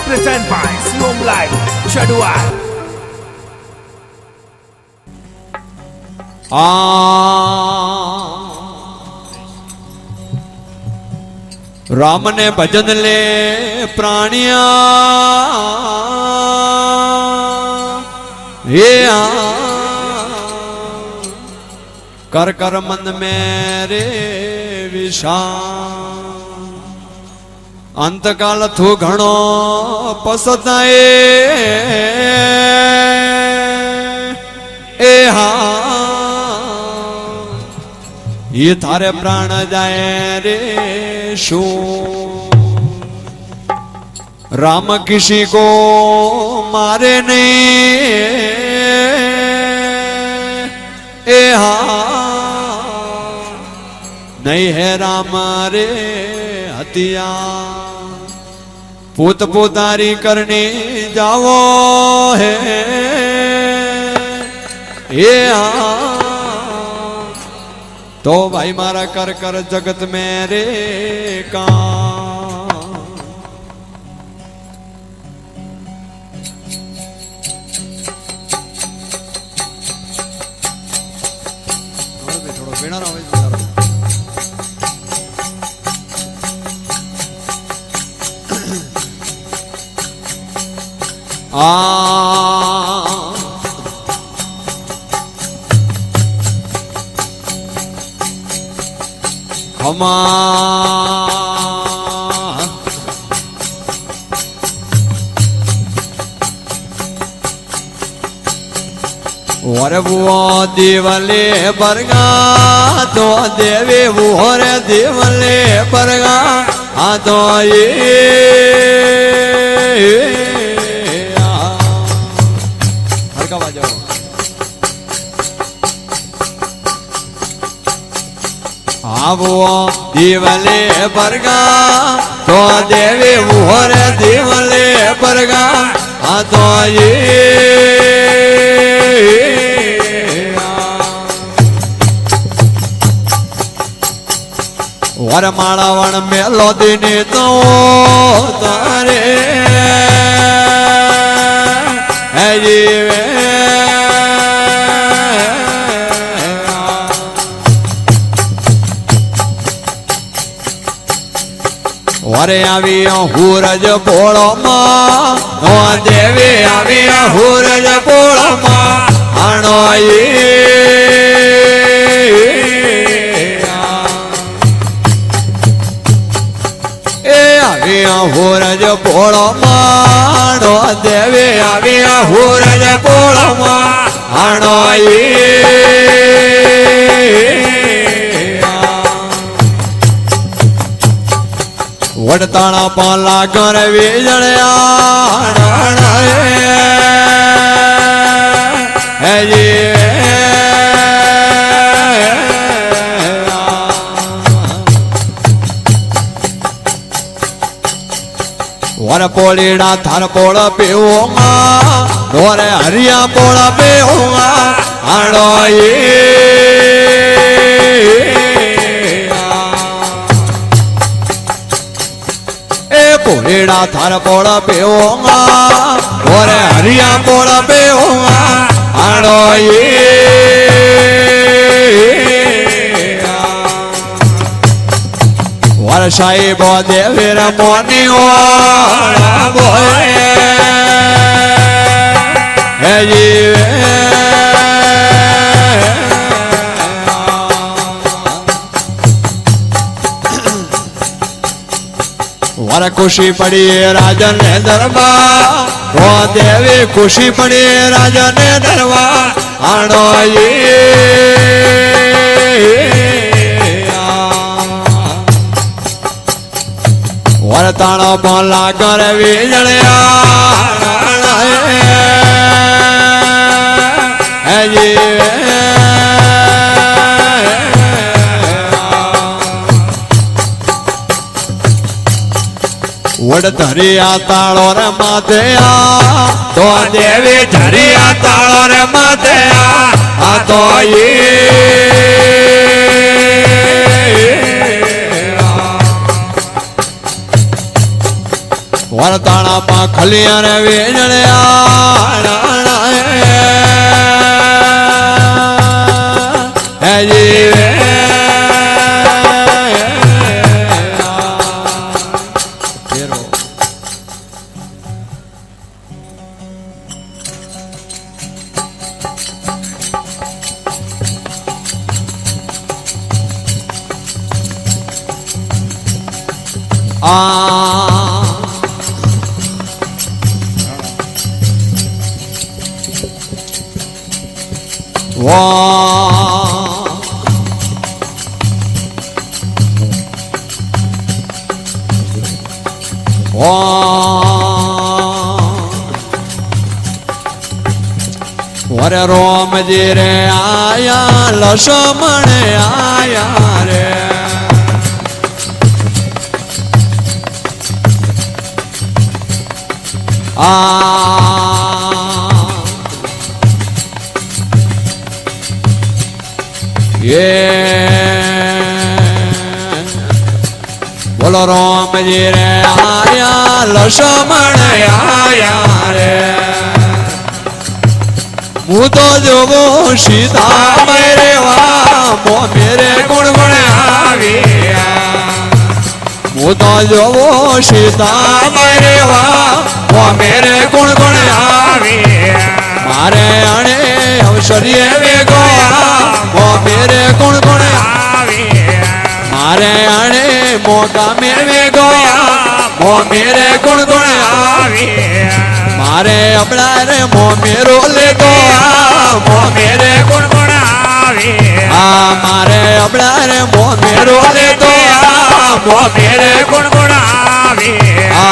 Present by Siom Live, Chaduar. Ram ने भजन ले प्राणिया ये कर कर मन मेरे विशाल अंतकाल थू घणो पसताए ए ये थारे प्राण जाए रे शू राम किसी को मारे नहीं ए नहीं है राम रे हतिया पूत पुतारी करने जाओ है ये तो भाई मारा कर कर जगत मेरे काम थोड़ा पीना ना और वो देवले बरगा तो देवे वो रे देवले बरगा हाँ तो ये हल्का बाजो वो देवले बरगा तो देवे वो रे देवले बरगा हाँ तो ये और माड़ावण मेलो दिने तो तारे है जीवे अरे आवी हुरज बोलो माँ ओ देवी आवी हुरज बोलो माँ आनो ये हुरज बोलो मानो देवी आवी हुरज बोलो मानो वड़ताना पाला कर वीजड़िया है ये और पोलीड़ा थार पोड़ पीऊंगा और हरिया पोड़ पीऊंगा आड़ो पोलीड़ा थार पोड़ पीऊंगा और हरिया पोड़ पीऊंगा आड़ो वर्षाई बो देवीर मोनी है वर खुशी पड़ी राजन ने दरबार वो देवी खुशी पड़ी राजन ने दरबार आनो वरताणो पाला कर वीजड़िया है जी वड़ धरिया तालो रे माथे तो देवी धरिया तालो रे माथे आ तो વરતાણા પા ખલિયા રે વેણળ્યા હે જીવે વરે રોમજી રે આયા લક્ષ્મણ આયા રે બોલો રામજી રે આયા લક્ષ્મણ આયા રે હું તો જોવો સીતા મેરે વા મો મેરે ગુણ ગુણ આવ્યા હું તો જોવો સીતા મેરે વા મો મેરે ગુણ ગુણ આવ્યા મારે અણે અવસરીએ વેગો મો મેરે ગુણ ગુણ આવ્યા મારે અણે મોકા મેં વેગો મો મેરે ગુણ ગુણ આવ્યા મારે અબડા રે મો મેરો લેતો મો મેરે ગુણ ગુણ આવ્યા મારે અબડા રે મો મેરો લેતો મો મેરે ગુણ ગુણ આવ્યા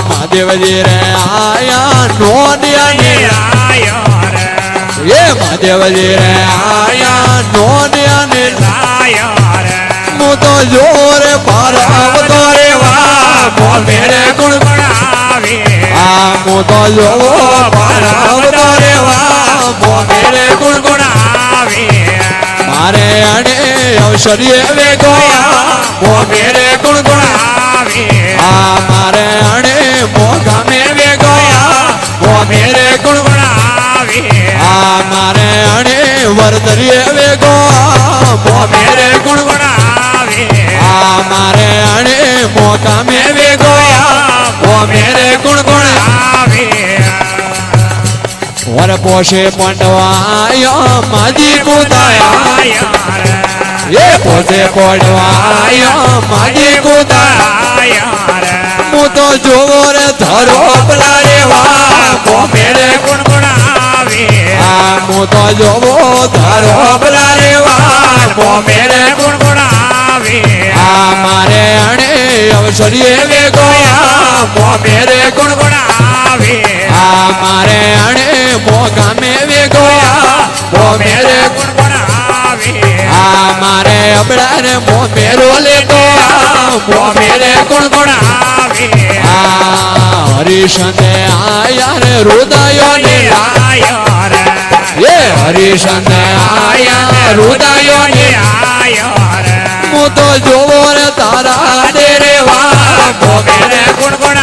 મહાદેવજી રે આયા નોડિયા રે એ મહાદેવજી રે આયા નોડિયા લાયા રે મો તો જોર પારાવતો રે વા મો મેરે ગુણ ગુણ મો તો જોવો પારાવતો રે વા મો મેરે ગુણ ગુણ મારે અણે અવસરીએ વેગો મો મેરે ગુણ ગુણ મારે અણે મોગા મેં વેગો મો મેરે ગુણ ગુણ મારે અણે વરદરીએ વેગો મો મેરે ગુણ ગુણ મારે અણે મોગા મેં વેગો મો મેરે ગુણ ગુણ વર પોષે પંડવાયો માજી કુદાયા એ પોષે પંડવાયો માજી કુદાયા હું તો જોવો રે ધરો પલા રે વા મો મેરે ગુણ ગુણ હું તો જોવો ધરો પલા રે વા મો મેરે ગુણ ગુણ મારે અણે અવસરીએ વેગો મો મેરે ગુણ ગુણ મારે અણે મોગા મેં વેગો મો મેરે ગુણ ગુણ મારે અબડા રે મો મેરો લેતો મો મેરે ગુણ ગુણ હરિશંદે આયા રે હૃદયો ને આયા રે એ હરિશંદે આયા હૃદયો ને આયા રે હું તો જોવો રે તારા દે રે વા મો મેરે ગુણ ગુણ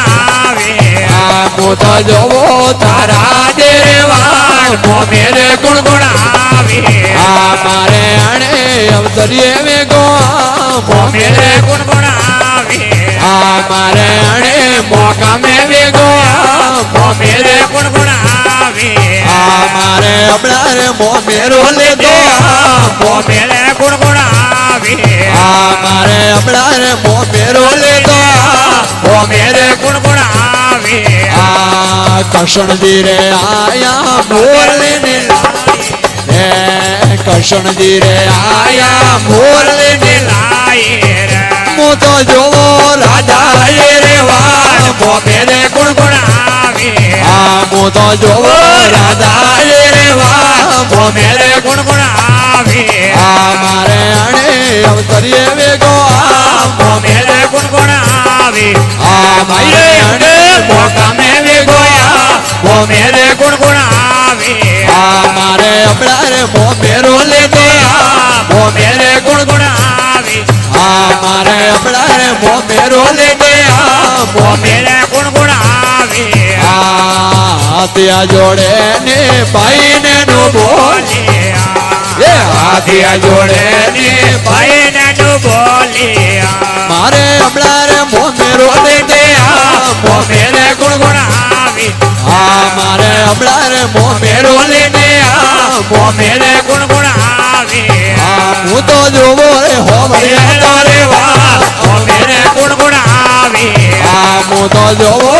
હું તો જોવો તારા દે રે વા મો મેરે ગુણ ગુણ મારે અણે અવસરીએ વેગો મો મેરે ગુણ ગુણ મારે અણે મોકા મેં વેગો મો મેરે ગુણ ગુણ મારે અબડા રે મો મેરો લેતો મો મેરે ગુણ ગુણ મારે અબડા રે મો મેરો લેતો મો મેરે ગુણ ગુણ કૃષ્ણજી રે આયા મોરલી ની કૃષ્ણજી રે આયા મોરલી ની લાય મો તો જોવો રાજા રે વા મો મેરે ગુણ ગુણ મો તો જોવો રાજા રે વા મો મેરે ગુણ ગુણ મારે અણે અવસરીએ વેગો મો મેરે ગુણ ગુણ મારે અણે મોકા મેં વેગો મો મેરે ગુણ ગુણ મારે અબડા રે મો મેરો લેતો મો મેરે ગુણ ગુણ મારે હમણાં રે મોમેરો લઈને મોમેરે ગુણગુણ આવે હાથિયા જોડે ને ભાઈ ને નો બોલે એ હાથિયા જોડે ને ભાઈ ને બોલે મારે હમણાં રે મોમેરો લઈને મોમેરે ગુણગુણ આવે મારે હમણાં રે મોમેરો લઈને મોમેરે ગુણગુણ આવે હું તો જોવો રે હોવરે તારે વા મોમેરે ગુણગુણ આવે હું તો જોવો